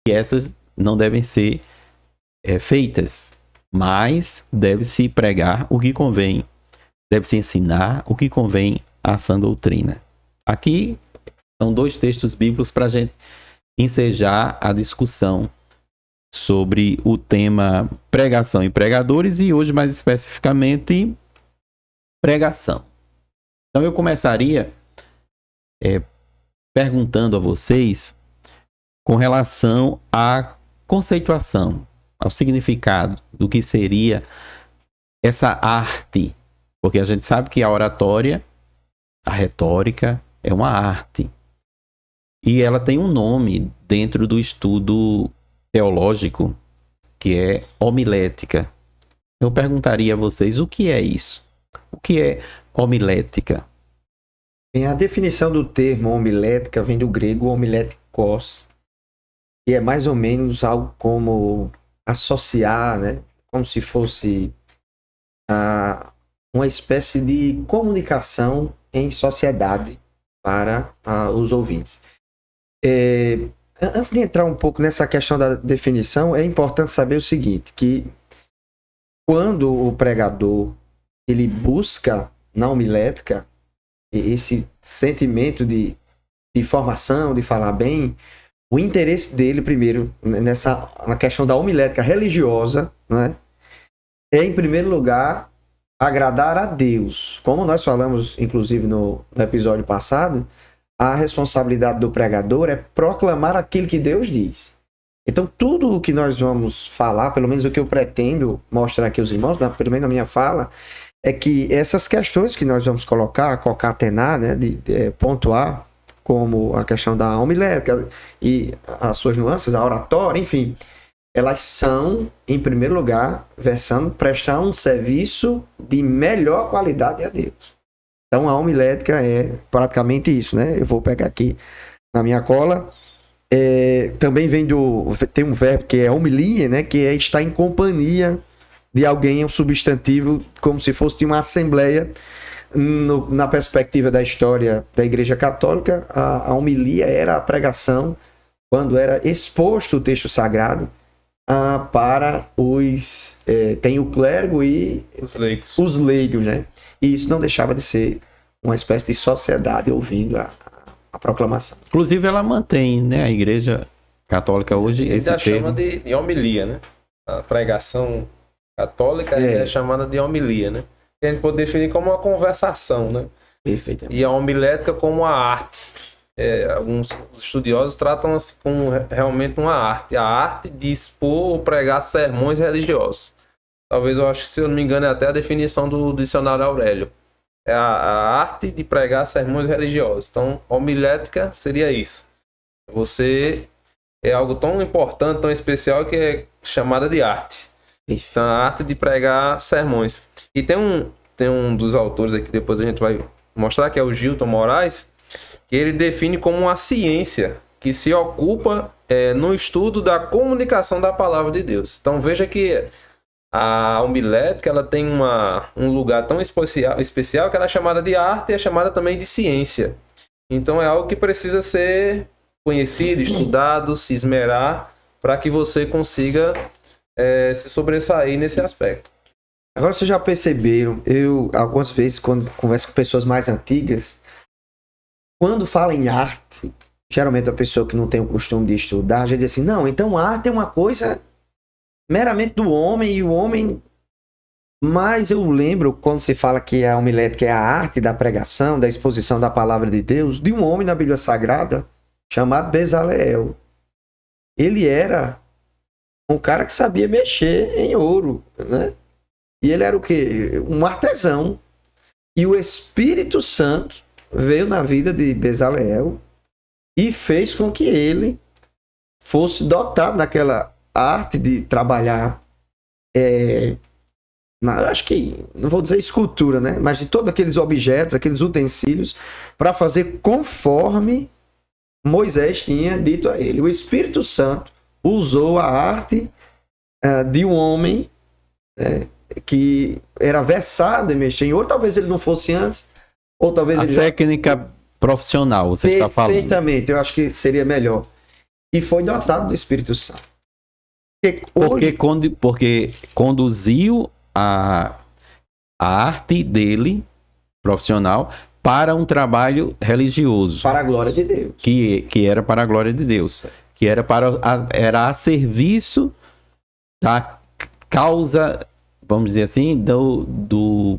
E essas não devem ser feitas, mas deve-se pregar o que convém, deve-se ensinar o que convém à sã doutrina. Aqui são 2 textos bíblicos para a gente ensejar a discussão sobre o tema pregação e pregadores, e hoje mais especificamente pregação. Então eu começaria perguntando a vocês com relação à conceituação, ao significado do que seria essa arte, porque a gente sabe que a oratória, a retórica, é uma arte. E ela tem um nome dentro do estudo teológico, que é homilética. Eu perguntaria a vocês, o que é isso? O que é homilética? A definição do termo homilética vem do grego homiletikos, que é mais ou menos algo como associar, né? Como se fosse uma espécie de comunicação em sociedade para os ouvintes. Antes de entrar um pouco nessa questão da definição, é importante saber o seguinte, que quando o pregador ele busca na homilética esse sentimento de formação, de falar bem, o interesse dele, primeiro, na questão da homilética religiosa, né, é, em primeiro lugar, agradar a Deus. Como nós falamos, inclusive, no episódio passado, a responsabilidade do pregador é proclamar aquilo que Deus diz. Então, tudo o que nós vamos falar, pelo menos o que eu pretendo mostrar aqui aos irmãos, pelo menos na minha fala, é que essas questões que nós vamos colocar, concatenar, né, pontuar, como a questão da homilética e as suas nuances, a oratória, enfim, elas são, em primeiro lugar, versando prestar um serviço de melhor qualidade a Deus. Então, a homilética é praticamente isso, né? Eu vou pegar aqui na minha cola. Também tem um verbo que é homilia, né? Que é estar em companhia de alguém, é um substantivo, como se fosse de uma assembleia. Na perspectiva da história da Igreja Católica, a homilia era a pregação, quando era exposto o texto sagrado para os... tem o clero e os leigos, né? E isso não deixava de ser uma espécie de sociedade ouvindo a proclamação. Inclusive, ela mantém, né, a Igreja Católica hoje esse termo. chama de homilia, né? A pregação católica é chamada de homilia, né? Que a gente pode definir como uma conversação, né? Perfeitamente. E a homilética como a arte. Alguns estudiosos tratam assim como realmente uma arte. A arte de expor ou pregar sermões religiosos. Talvez, eu acho que, se eu não me engano, é até a definição do dicionário Aurélio. É a arte de pregar sermões religiosos. Então, homilética seria isso. Você é algo tão importante, tão especial, que é chamada de arte. Então, a arte de pregar sermões. E tem um dos autores aqui, depois a gente vai mostrar, que é o Gilton Moraes, que ele define como uma ciência que se ocupa no estudo da comunicação da palavra de Deus. Então, veja que a homilética, ela tem um lugar tão especial que ela é chamada de arte e é chamada também de ciência. Então é algo que precisa ser conhecido, estudado, se esmerar, para que você consiga se sobressair nesse aspecto. Agora, vocês já perceberam, eu algumas vezes, quando converso com pessoas mais antigas, quando fala em arte, geralmente a pessoa que não tem o costume de estudar, já diz assim, não, então a arte é uma coisa meramente do homem, e o homem... Mas eu lembro, quando se fala que a homilética é a arte da pregação, da exposição da palavra de Deus, de um homem na Bíblia Sagrada chamado Bezaleel. Ele era um cara que sabia mexer em ouro, né? E ele era o quê? Um artesão. E o Espírito Santo veio na vida de Bezaleel e fez com que ele fosse dotado daquela arte de trabalhar, acho que, não vou dizer escultura, né? Mas de todos aqueles objetos, aqueles utensílios, para fazer conforme Moisés tinha dito a ele. O Espírito Santo usou a arte de um homem que era versado em mexer em ouro. Talvez ele não fosse antes, ou talvez a ele técnica profissional, você está falando. Perfeitamente, eu acho que seria melhor. e foi dotado do Espírito Santo. Porque conduziu a arte dele, profissional, para um trabalho religioso. Para a glória de Deus. Que era para a glória de Deus. Que era era a serviço da causa, vamos dizer assim,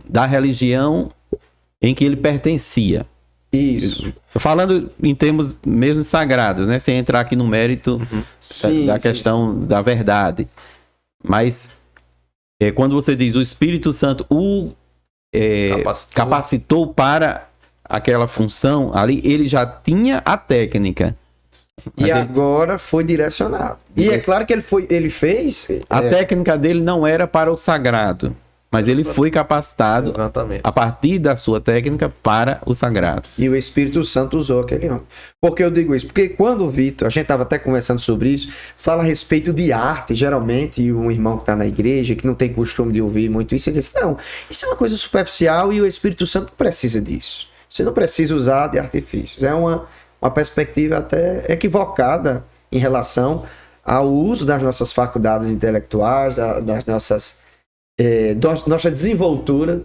da religião em que ele pertencia. Isso. Falando em termos mesmo sagrados, né? Sem entrar aqui no mérito da questão da verdade. Mas quando você diz o Espírito Santo capacitou para aquela função ali, ele já tinha a técnica. E agora foi direcionado. E é claro que ele fez... A técnica dele não era para o sagrado, mas ele foi capacitado a partir da sua técnica para o sagrado. E o Espírito Santo usou aquele homem. Por que eu digo isso? Porque quando o Vitor, a gente estava até conversando sobre isso, fala a respeito de arte, geralmente um irmão que está na igreja, que não tem costume de ouvir muito isso, ele diz, não, isso é uma coisa superficial e o Espírito Santo não precisa disso. Você não precisa usar de artifícios. É uma perspectiva até equivocada em relação ao uso das nossas faculdades intelectuais, das nossas nossa desenvoltura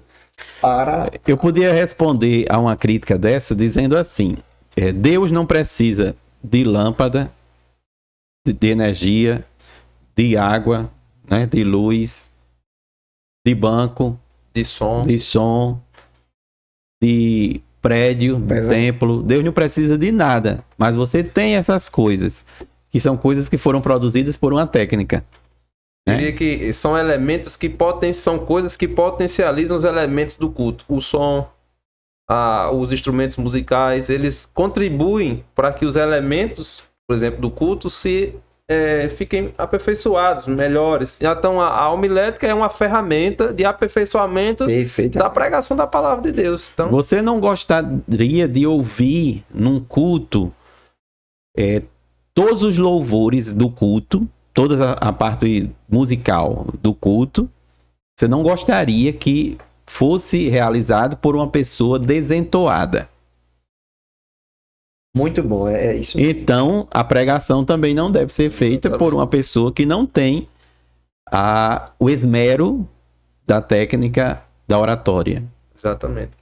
para... Eu podia responder a uma crítica dessa dizendo assim, Deus não precisa de lâmpada, de energia, de água, né, de luz, de banco, de som, de prédio, de templo. Deus não precisa de nada, mas você tem essas coisas, que são coisas que foram produzidas por uma técnica. Eu diria que são elementos são coisas que potencializam os elementos do culto. O som, os instrumentos musicais, eles contribuem para que os elementos, por exemplo, do culto fiquem aperfeiçoados, melhores. Então a homilética é uma ferramenta de aperfeiçoamento da pregação da palavra de Deus. Então, você não gostaria de ouvir num culto todos os louvores do culto, toda a parte musical do culto, você não gostaria que fosse realizado por uma pessoa desentoada. Muito bom, é isso. Então, a pregação também não deve ser feita por uma pessoa que não tem o esmero da técnica da oratória. Exatamente.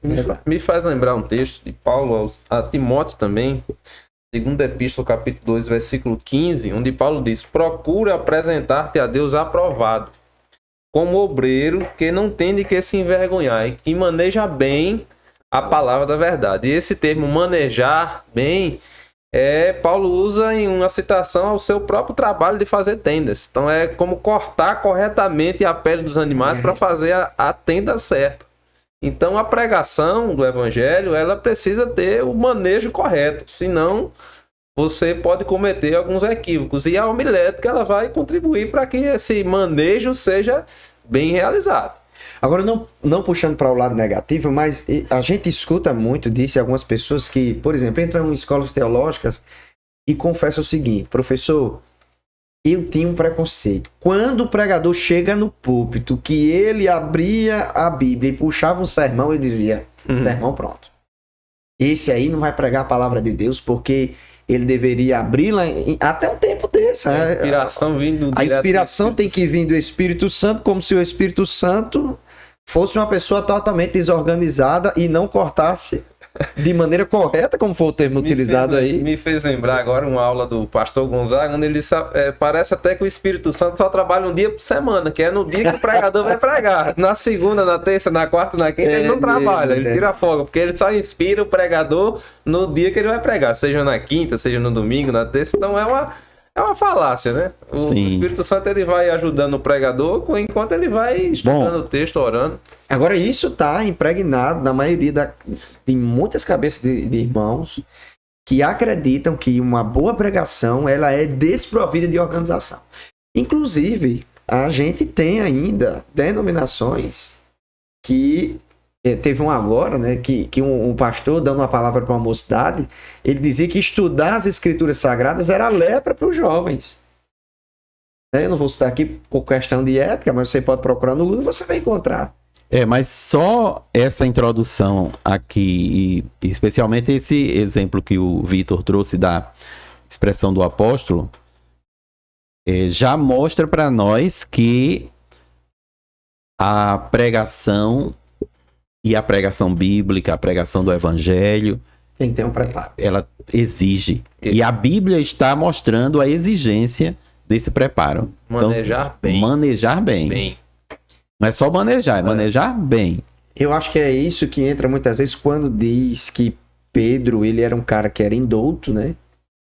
Me faz lembrar um texto de Paulo a Timóteo também, Segunda Epístola, capítulo 2, versículo 15, onde Paulo diz: procura apresentar-te a Deus aprovado, como obreiro que não tem de que se envergonhar e que maneja bem a palavra da verdade. E esse termo manejar bem, Paulo usa em uma citação ao seu próprio trabalho de fazer tendas. Então é como cortar corretamente a pele dos animais para fazer a tenda certa. Então a pregação do evangelho, ela precisa ter o manejo correto, senão você pode cometer alguns equívocos. E a homilética, ela vai contribuir para que esse manejo seja bem realizado. Agora, não puxando para o lado negativo, mas a gente escuta muito disso, algumas pessoas que, por exemplo, entram em escolas teológicas e confessam o seguinte: professor, eu tinha um preconceito. Quando o pregador chega no púlpito, que ele abria a Bíblia e puxava um sermão, eu dizia, sermão pronto. Esse aí não vai pregar a palavra de Deus, porque ele deveria abri-la até um tempo desse. A inspiração vindo A inspiração tem que vir do Espírito Santo, como se o Espírito Santo fosse uma pessoa totalmente desorganizada e não cortasse de maneira correta, como foi o termo utilizado aí. Me fez lembrar agora uma aula do pastor Gonzaga, onde ele disse, parece até que o Espírito Santo só trabalha um dia por semana, que é no dia que o pregador vai pregar. Na segunda, na terça, na quarta, na quinta, ele não trabalha, ele tira folga, porque ele só inspira o pregador no dia que ele vai pregar, seja na quinta, seja no domingo, na terça. Então é uma falácia, né? O Espírito Santo, ele vai ajudando o pregador enquanto ele vai estudando o texto, orando. Agora, isso está impregnado na maioria em muitas cabeças de irmãos que acreditam que uma boa pregação, ela é desprovida de organização. Inclusive, a gente tem ainda denominações que... Teve um agora, né, que um pastor, dando uma palavra para uma mocidade, ele dizia que estudar as escrituras sagradas era lepra para os jovens. Eu não vou citar aqui por questão de ética, mas você pode procurar no Google e você vai encontrar. Mas só essa introdução aqui, e especialmente esse exemplo que o Vitor trouxe da expressão do apóstolo, já mostra para nós que a pregação e a pregação bíblica, a pregação do evangelho, Tem que ter um preparo. ela exige. E a Bíblia está mostrando a exigência desse preparo. Manejar bem. Manejar bem. Bem. Não é só manejar, é manejar bem. Eu acho que é isso que entra muitas vezes quando diz que Pedro, ele era um cara que era indouto, né?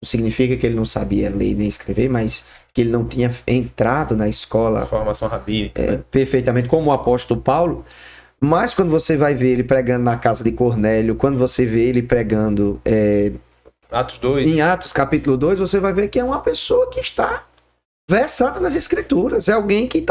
Não significa que ele não sabia ler nem escrever, mas que ele não tinha entrado na escola Formação rabínica. perfeitamente como o apóstolo Paulo. Mas quando você vai ver ele pregando na casa de Cornélio, quando você vê ele pregando Atos 2. em Atos capítulo 2, você vai ver que é uma pessoa que está versada nas escrituras. É alguém que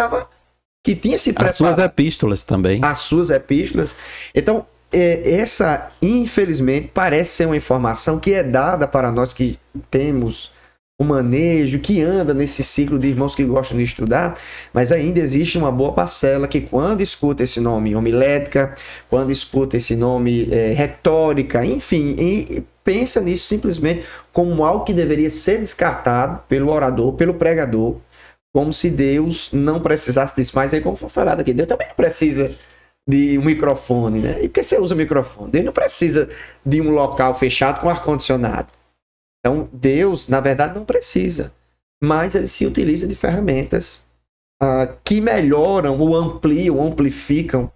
tinha se As suas preparado. epístolas também. As suas epístolas. Então, essa, infelizmente, parece ser uma informação que é dada para nós que temos o manejo, que anda nesse ciclo de irmãos que gostam de estudar, mas ainda existe uma boa parcela que quando escuta esse nome homilética, quando escuta esse nome retórica, enfim, e pensa nisso simplesmente como algo que deveria ser descartado pelo orador, pelo pregador, como se Deus não precisasse disso. Mas aí, como foi falado aqui, Deus também não precisa de um microfone, né? E por que você usa microfone? Deus não precisa de um local fechado com ar-condicionado. Então, Deus, na verdade, não precisa. Mas ele se utiliza de ferramentas que melhoram, ou ampliam, ou amplificam,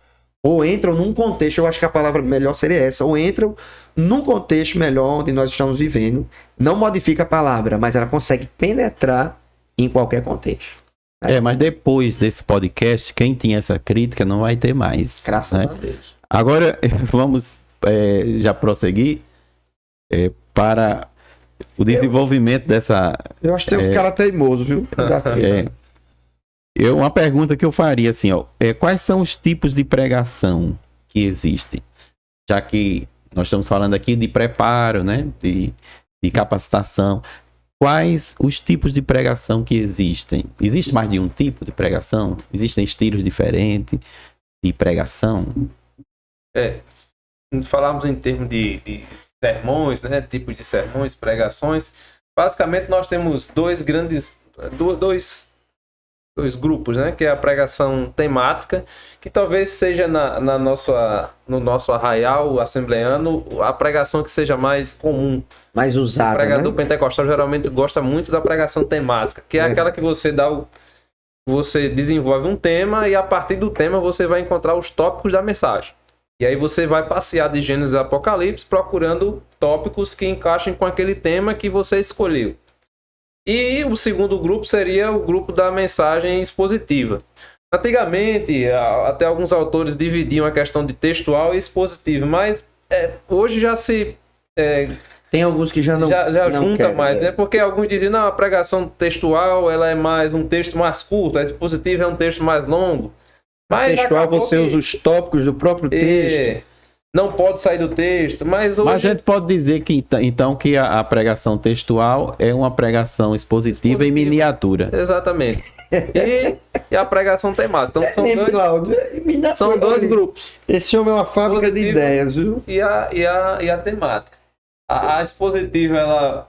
ou entram num contexto, eu acho que a palavra melhor seria essa, ou entram num contexto melhor onde nós estamos vivendo. Não modifica a palavra, mas ela consegue penetrar em qualquer contexto. Mas depois desse podcast, quem tinha essa crítica não vai ter mais. Graças né? a Deus. Agora, vamos já prosseguir para o desenvolvimento dessa... Eu acho que tem uns caras teimosos, viu? Uma pergunta que eu faria assim, ó, quais são os tipos de pregação que existem? Já que nós estamos falando aqui de preparo, né? De capacitação. Quais os tipos de pregação que existem? Existe mais de um tipo de pregação? Existem estilos diferentes de pregação? Falamos em termos de sermões, né? Tipos de sermões, pregações. Basicamente, nós temos dois grupos, né? Que é a pregação temática, que talvez seja no nosso arraial assembleano a pregação que seja mais comum. Mais usada, O pregador né? pentecostal geralmente gosta muito da pregação temática, que é aquela que você você desenvolve um tema e a partir do tema você vai encontrar os tópicos da mensagem. E aí você vai passear de Gênesis a Apocalipse procurando tópicos que encaixem com aquele tema que você escolheu. E o segundo grupo seria o grupo da mensagem expositiva. Antigamente, até alguns autores dividiam a questão de textual e expositiva, mas hoje já se... Tem alguns que já não já não junta querem, mais, né? Porque alguns dizem, não, a pregação textual ela é mais um texto mais curto, a expositiva é um texto mais longo. Mas textual você usa os tópicos do próprio texto. Não pode sair do texto, mas hoje... Mas a gente pode dizer que então que a pregação textual é uma pregação expositiva em miniatura. Exatamente. E a pregação temática. Então Cláudio, são dois grupos. Esse homem é uma fábrica de ideias, viu? E a temática. A expositiva,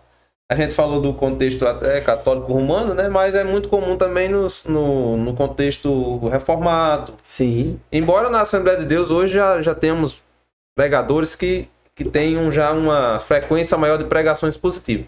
a gente falou do contexto até católico romano, né? Mas é muito comum também no contexto reformado. Sim. Embora na Assembleia de Deus hoje já temos pregadores que tenham já uma frequência maior de pregações positivas.